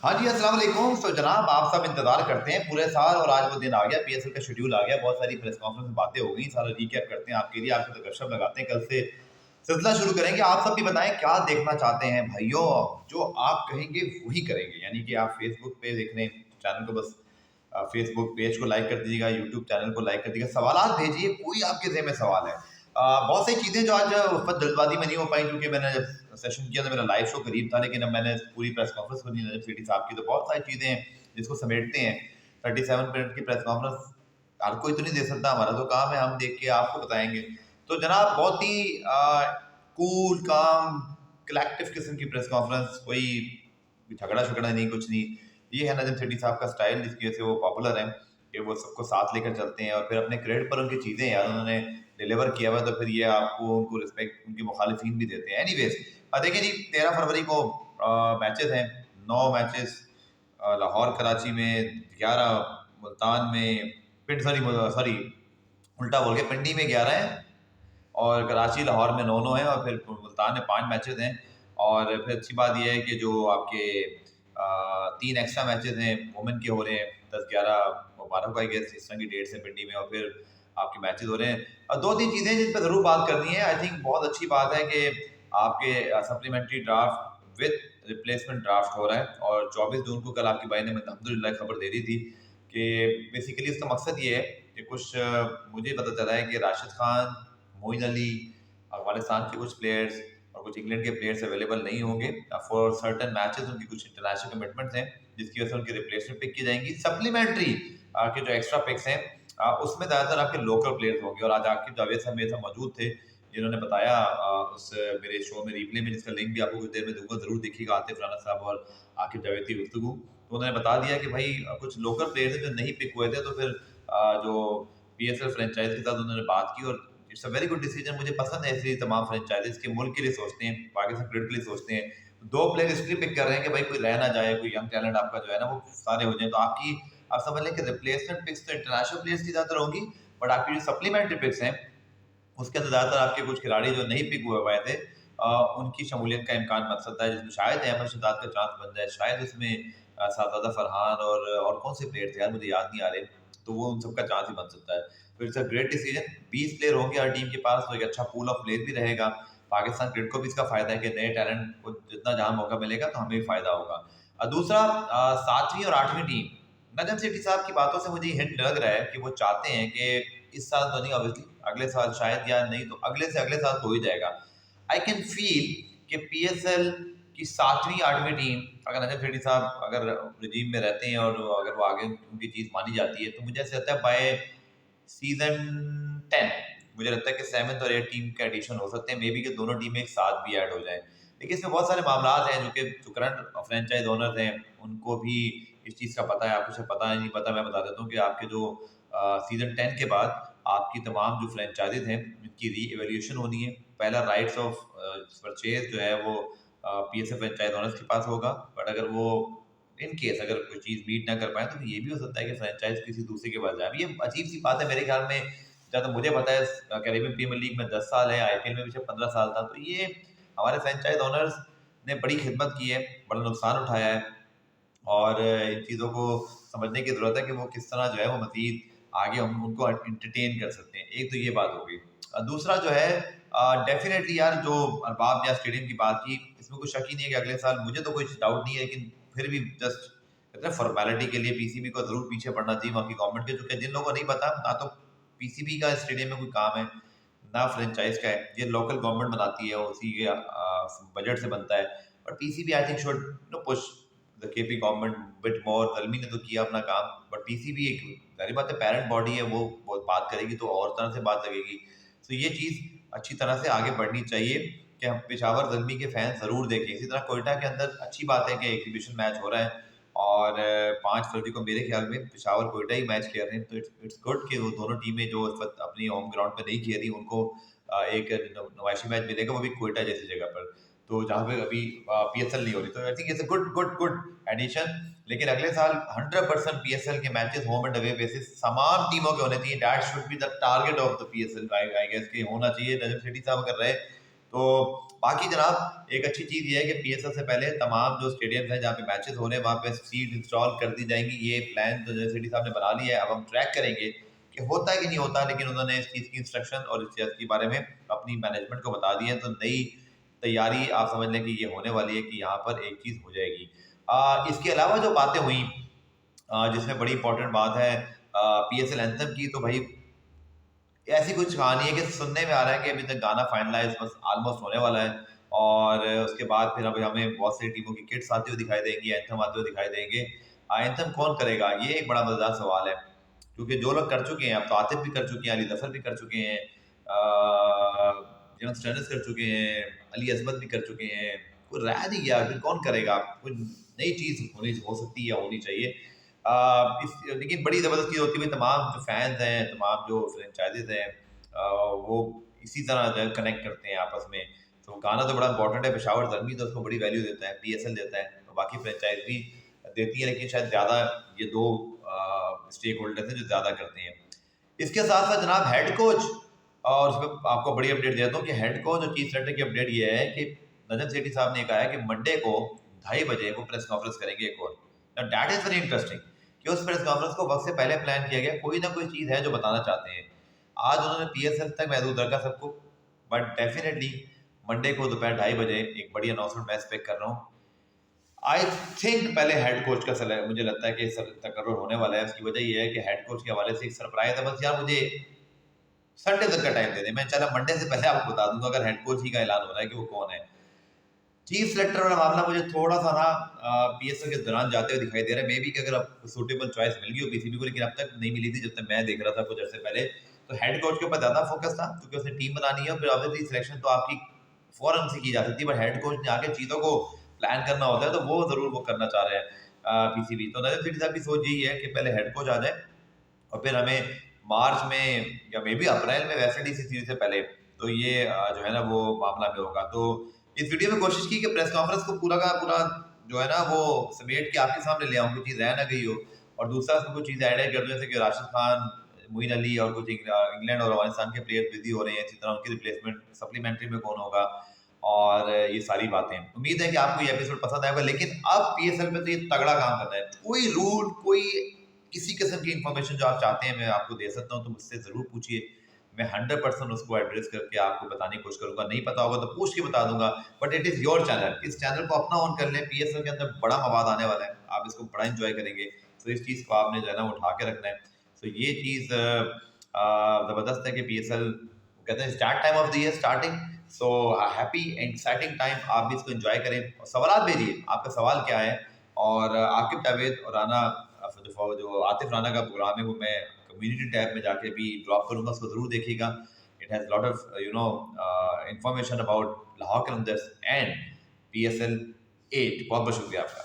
हाँ जी, अस्सलाम वालेकुम। तो जनाब आप सब इंतज़ार करते हैं पूरे साल और आज वो दिन आ गया, पीएसएल का शेड्यूल आ गया। बहुत सारी प्रेस कॉन्फ्रेंस में बातें हो गई, सारा रिकैप करते हैं आपके लिए, आपके तो गपशप लगाते हैं। कल से सिलसिला शुरू करेंगे। आप सब भी बताएं क्या देखना चाहते हैं भाइयों, जो आप कहेंगे वही करेंगे। यानी कि आप फेसबुक पे देख रहे हैं चैनल को, बस फेसबुक पेज को लाइक कर दीजिएगा, यूट्यूब चैनल को लाइक कर दीजिएगा, सवालात भेजिए, कोई आपके ज़हन में सवाल है। बहुत सारी चीज़ें जो आज उस पर जल्दबाजी में नहीं हो पाई, क्योंकि मैंने जब सेशन किया तो मेरा लाइव शो करीब था, लेकिन अब मैंने पूरी प्रेस कॉन्फ्रेंस सुनी नजब सेठी साहब की, तो बहुत सारी चीज़ें हैं जिसको समेटते हैं। 37 मिनट की प्रेस कॉन्फ्रेंस हर कोई तो नहीं दे सकता, हमारा तो काम है, हम देख के आपको बताएंगे। तो जनाब बहुत ही कूल काम कलेक्टिव किस्म की प्रेस कॉन्फ्रेंस, कोई झगड़ा झगड़ा नहीं, कुछ नहीं। ये है नजम सेठी साहब का स्टाइल, जिसकी वजह से वो पॉपुलर है कि वो सबको साथ लेकर चलते हैं और फिर अपने क्रेडिट पर उनकी चीज़ें यार उन्होंने डिलीवर किया हुआ, तो फिर ये आपको उनको रिस्पेक्ट उनके मुखालिफिन भी देते हैं। एनीवेज देखिए जी, 13 फरवरी को मैचेस हैं, 9 मैचेस, लाहौर कराची में 11, मुल्तान में पिंड सॉरी उल्टा बोल गया, पिंडी में 11 है और कराची लाहौर में 9 है और फिर मुल्तान में 5 मैचेस हैं। और फिर अच्छी बात यह है कि जो आपके 3 एक्स्ट्रा मैचेस हैं वुमेन के हो रहे हैं, 10-11 12 को आई गेस इस तरह की डेट्स हैं पिंडी में, और फिर आपके मैचेस हो रहे हैं। और 2-3 चीज़ें जिन पर ज़रूर बात करनी है। आई थिंक बहुत अच्छी बात है कि आपके supplementary draft with replacement draft हो रहा है, और 24 जून को कल आपकी भाई ने अल्हम्दुलिल्लाह खबर दे दी थी कि बेसिकली इसका मकसद ये है कि कुछ मुझे पता चला है कि राशिद खान, मोइन अली, अफगानिस्तान के कुछ प्लेयर्स और कुछ इंग्लैंड के प्लेयर्स अवेलेबल नहीं होंगे फॉर सर्टन मैचेस। उनकी कुछ इंटरनेशनल कमिटमेंट्स हैं जिसकी वजह से उनकी रिप्लेसमेंट पिक की जाएंगी। सप्लीमेंट्री के जो एक्स्ट्रा पिक्स हैं उसमें ज़्यादातर आपके लोकल प्लेयर्स होंगे। और आज आकिब जावेद साहब मेरे साथ मौजूद थे, जिन्होंने बताया उस मेरे शो में रिप्ले में, जिसका लिंक भी आपको कुछ देर में दूंगा, ज़रूर देखिएगा, आतिफ राना साहब और आकिब जावेद की गुफ्तगू। तो उन्होंने बता दिया कि भाई कुछ लोकल प्लेयर्स हैं जो नहीं पिक हुए थे, तो फिर जो पीएसएल फ्रेंचाइज के साथ उन्होंने बात की, और it's a very good decision. मुझे पसंद है इसलिए तमाम फ्रेंचाइजीज के मुल्क के लिए सोचते हैं, पाकिस्तान क्रिकेट के लिए सोचते हैं। 2 प्लेयर इसलिए पिक कर रहे हैं कि भाई कोई रह ना जाए, कोई यंग टैलेंट आपका जो है ना वो सारे हो जाए। तो आपकी आप समझ लें कि रिप्लेसमेंट पिक्स तो इंटरनेशनल प्लेयर्स की ज़्यादातर होंगी, बट आपकी जो सप्लीमेंट्री पिक्स हैं उसके अंदर ज़्यादातर आपके कुछ खिलाड़ी जो नहीं पिक हुए थे उनकी शमूलियत का इम्कान बन सकता है, जिसमें शायद अहमद शहजाद का चांस बन जाए, शायद इसमें सादात फरहान और कौन से प्लेयर थे यार मुझे याद नहीं आ रहे, तो वो उन सबका चांस ही बन सकता है। तो it's a great decision. 20 player होंगे हर टीम के पास, तो एक अच्छा पूल ऑफ प्लेयर भी रहेगा। पाकिस्तान क्रिकेट को भी इसका फायदा है कि नए टैलेंट को जितना जहाँ मौका मिलेगा तो हमें भी फायदा होगा। दूसरा 7वीं और 8वीं टीम, नजम सेठी साहब की बातों से मुझे हिंट लग रहा है कि वो चाहते हैं कि इस साल तो नहीं, ऑब्वियसली अगले साल शायद, या नहीं तो अगले से अगले साल तो हो ही जाएगा। आई कैन फील कि पीएसएल की 7वीं 8वीं टीम, अगर नजम सेठी साहब अगर रजीम में रहते हैं और अगर वो आगे उनकी चीज़ मानी जाती है, तो मुझे ऐसा लगता है बाय सीजन 10 मुझे लगता है कि 7th और 8th टीम के एडिशन हो सकते हैं, मे बी कि दोनों टीमें एक साथ भी ऐड हो जाएं। लेकिन इसमें बहुत सारे मामला हैं जो कि जो करंट फ्रेंचाइज ओनर्स हैं उनको भी इस चीज़ का पता है। आपको शायद पता है नहीं पता, मैं बता देता हूँ कि आपके जो सीजन 10 के बाद आपकी तमाम जो फ्रेंचाइजीज हैं उनकी री एवेल्यूशन होनी है। पहला राइट्स ऑफ परचेज जो है वो पीएसएल फ्रेंचाइज ओनर्स के पास होगा, बट अगर वो इन केस अगर कोई चीज़ मीट ना कर पाए तो ये भी हो सकता है कि फ्रेंचाइज किसी दूसरे के पास जाए। ये अजीब सी बात है मेरे ख्याल में, जहाँ तक मुझे पता है कैरेबियन प्रीमियर लीग में 10 साल है, आईपीएल में भी शायद 15 साल था। तो ये हमारे फ्रेंचाइज ओनर्स ने बड़ी खिदमत की है, बड़ा नुकसान उठाया है, और इन चीज़ों को समझने की ज़रूरत है कि वो किस तरह जो है वो मज़ीद आगे हम उनको एंटरटेन कर सकते हैं। एक तो ये बात होगी। दूसरा जो है डेफिनेटली यार, जो अरबाब या स्टेडियम की बात की, इसमें कोई शक ही नहीं है कि अगले साल, मुझे तो कोई डाउट नहीं है, लेकिन फिर भी जस्ट कहते हैं फॉर्मेलिटी के लिए पीसीबी को जरूर पीछे पड़ना चाहिए वहाँ की गवर्नमेंट के, क्योंकि जिन लोगों को नहीं पता, ना तो पीसीबी का स्टेडियम में कोई काम है ना फ्रेंचाइज का है, ये लोकल गवर्नमेंट बनाती है, उसी के बजट से बनता है। But PCB I think should push the KP government bit more. दलमी ने तो किया अपना काम, बट पीसीबी एक जारी बात है पेरेंट बॉडी है, वो बहुत बात करेगी तो और तरह से बात लगेगी। तो ये चीज़ अच्छी तरह से आगे बढ़नी चाहिए कि हम पेशावर ज़ल्मी के फैंस ज़रूर देखें। इसी तरह कोयटा के अंदर अच्छी बात है कि एग्जीबिशन मैच हो रहा है, और 5 फरवरी को मेरे ख्याल में पेशावर कोयटा ही मैच खेल रहे हैं। तो इट्स गुड कि वो दोनों टीमें जो इस वक्त अपनी होम ग्राउंड पर नहीं खेल रही, उनको एक नवाशी मैच मिलेगा, वो भी कोयटा जैसी जगह पर, तो जहाँ पे अभी पीएसएल नहीं हो रही। तो I think it's a good good good edition. लेकिन अगले साल 100% पीएसएल के matches home and away basis तमाम टीमों के होने चाहिए। That should be the target of the PSL, I guess कि होना चाहिए। नजम सेठी साहब अगर रहे तो बाकी जनाब एक अच्छी चीज़ ये है कि पीएसएल से पहले तमाम जो स्टेडियम्स हैं जहाँ पे मैचेस हो रहे हैं वहाँ पे सीट इंस्टॉल कर दी जाएंगी। ये प्लान तो जय सिटी साहब ने बना लिया है, अब हम ट्रैक करेंगे कि होता है कि नहीं होता, लेकिन उन्होंने इस चीज़ की इंस्ट्रक्शन और इस चीज़ के बारे में अपनी मैनेजमेंट को बता दिए हैं। तो नई तैयारी आप समझ लें कि ये होने वाली है कि यहाँ पर एक चीज़ हो जाएगी। इसके अलावा जो बातें हुई जिसमें बड़ी इंपॉर्टेंट बात है पीएसएल एंथम की, तो भाई ऐसी कुछ कहानी है कि सुनने में आ रहा है कि अभी तक गाना फाइनलाइज बस ऑलमोस्ट होने वाला है और उसके बाद फिर अभी हमें बहुत सारी टीमों की किट्स आती हुई दिखाई देंगी, एंथम आते हुए दिखाई देंगे। एंथम कौन करेगा, ये एक बड़ा मजेदार सवाल है, क्योंकि जो लोग कर चुके हैं, अब तो आतिफ भी कर चुके हैं, अली जफर भी कर चुके हैं, जेम्स टेनिस कर चुके हैं, अली असमत भी कर चुके हैं, कोई रह नहीं गया, फिर कौन करेगा। कोई नई चीज़ होनी हो सकती है, होनी चाहिए। लेकिन बड़ी ज़बरदस्त चीज़ होती है, तमाम जो फैंस हैं, तमाम जो फ्रेंचाइजीज हैं, वो इसी तरह जो कनेक्ट करते हैं आपस में। तो गाना तो बड़ा इंपॉर्टेंट है, पेशावर जर्मी तो उसको बड़ी वैल्यू देता है, पीएसएल देता है, तो बाकी फ्रेंचाइज भी देती है, लेकिन शायद ज़्यादा ये दो स्टेक होल्डर्स हैं जो ज़्यादा करते हैं। इसके साथ साथ जनाब हेड कोच, और उसमें आपको बड़ी अपडेट देता हूँ कि हेड कोच और चीफ सेलेक्टर की अपडेट ये है कि नजम सेठी साहब ने कहा है कि मंडे को 2:30 बजे वो प्रेस कॉन्फ्रेंस करेंगे एक और। दैट इज़ वेरी इंटरेस्टिंग कि उस प्रेस कॉन्फ्रेंस को वक्त से पहले प्लान किया गया, कोई ना कोई चीज़ है जो बताना चाहते हैं। आज उन्होंने पीएसएल तक महदूद रखा सबको, बट डेफिनेटली मंडे को दोपहर 2:30 बजे एक बड़ी अनाउंसमेंट मैं एक्सपेक्ट कर रहा हूँ। आई थिंक पहले हेड कोच का मुझे लगता है कि तकर्रुर होने वाला है। उसकी वजह यह है कि हेड कोच के हवाले से एक सरप्राइज है, बस यार मुझे संडे तक का टाइम दे दें, मैं चला मंडे से पहले आपको बता दूंगा अगर हेड कोच ही का ऐलान हो रहा है कि वो कौन है। चीफ सेलेक्टर वाला मामला मुझे थोड़ा सा ना पीएसएल के दौरान जाते हुए दिखाई दे रहा है। मे बी कि अगर आपको सूटेबल चॉइस मिल गई हो पीसीबी को, लेकिन अब तक नहीं मिली थी जब तक मैं देख रहा था कुछ अर्से पहले। तो हेड कोच के ऊपर ज़्यादा फोकस था क्योंकि उसने टीम बनानी है, फिर ऑब्वियसली सिलेक्शन तो आपकी फौरन से की जा सकती है, बट हेड कोच ने आके चीज़ों को प्लान करना होता है, तो वो ज़रूर वो करना चाह रहे हैं पीसीबी। तो नजर सिटी साहब की सोच यही है कि पहले हेड कोच आ जाए और फिर हमें मार्च में या मे बी अप्रैल में वेस्ट इंडीज सीरीज से पहले तो ये जो है ना वो मामला में होगा। तो इस वीडियो में कोशिश की कि प्रेस कॉन्फ्रेंस को पूरा का पूरा जो है ना वो समेट के आपके सामने ले आऊँ, कोई चीज़ रह ना गई हो, और दूसरा उसमें कुछ चीज़ ऐड कर दूँ जैसे कि राशिद खान, मोइन अली और कुछ इंग्लैंड और अफगानिस्तान के प्लेयर बिजी हो रहे हैं, इसी तरह उनकी रिप्लेसमेंट सप्लीमेंट्री में कौन होगा, और ये सारी बातें। उम्मीद है कि आपको ये एपिसोड पसंद आएगा, लेकिन अब पीएसएल में तो ये तगड़ा काम करना है। कोई रूल, कोई किसी किस्म की इंफॉर्मेशन जो आप चाहते हैं मैं आपको दे सकता हूँ, तो मुझसे ज़रूर पूछिए, मैं 100% उसको एड्रेस करके आपको बताने की कोशिश करूंगा। नहीं पता होगा तो पूछ के बता दूंगा, but it is your channel, इस चैनल को अपना ऑन कर लें। पीएसएल के अंदर बड़ा मवाद आने वाला है, आप इसको बड़ा इंजॉय करेंगे, तो इस चीज़ को आपने जो है ना उठा के रखना है। तो ये चीज़ ज़बरदस्त है कि पीएसएल कहते हैं start time of the year starting, so happy and exciting time, आप भी इसको एंजॉय करें। और सवाल भेजिए, आपका सवाल क्या है, और आकिब जावेद और राना जो आतिफ राना का प्रोग्राम है वो मैं कम्युनिटी टैब में जाके भी ड्रॉप करूंगा, उसको जरूर देखिएगा। It has lot of information about Lahore Qalandars and PSL 8। बहुत बहुत शुक्रिया आपका।